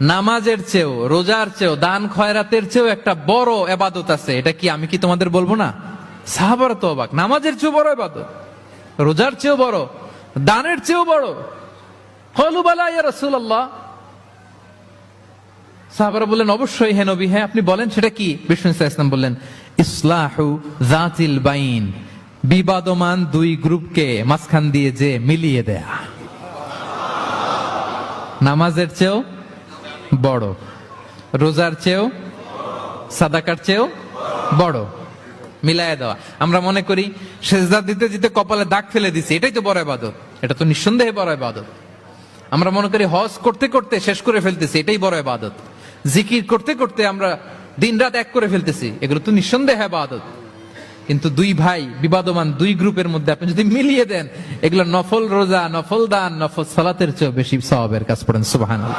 নামাজের চেয়েও, রোজার চেয়েও, দান খয়রাতের চেয়েও একটা বড় ইবাদত আছে। এটা কি আমি কি তোমাদের বলবো না? সাহাবারা তো অবাক, নামাজের চেয়েও বড় ইবাদত, রোজার চেয়েও বড়, দানের চেয়েও বড়। ক্বালু বালা ইয়া রাসূলুল্লাহ। সাহাবারা বললেন অবশ্যই হে নবী, হ্যাঁ আপনি বলেন সেটা কি? বিষ্ণু সাল্লাল্লাহু আলাইহি ওয়াসাল্লাম বললেন ইসলাহু যাতিল বাইন, বিবাদমান দুই গ্রুপকে মাঝখান দিয়ে যে মিলিয়ে দেয়া। নামাজের চেয়েও বড়, রোজার চেয়েও, সাদাকার চেয়েও বড়, মিলায়া দেওয়া। আমরা মনে করি সেজদা দিতে দিতে কপালে দাগ ফেলে দিছি, এটাই তো বড় ইবাদত। এটা তো নিঃসন্দেহে বড় ইবাদত। আমরা মনে করি হজ করতে করতে শেষ করে ফেলতেছি, এটাই বড় ইবাদত। জিকির করতে করতে আমরা দিনরাত এক করে ফেলতেছি, এগুলো তো নিঃসন্দেহে ইবাদত। কিন্তু দুই ভাই বিবাদমান দুই গ্রুপের মধ্যে আপনি যদি মিলিয়ে দেন, এগুলো নফল রোজা, নফল দান, নফল সালাতের চেয়েও বেশি সওয়াবের কাজ। পড়েন সুবহানাল্লাহ।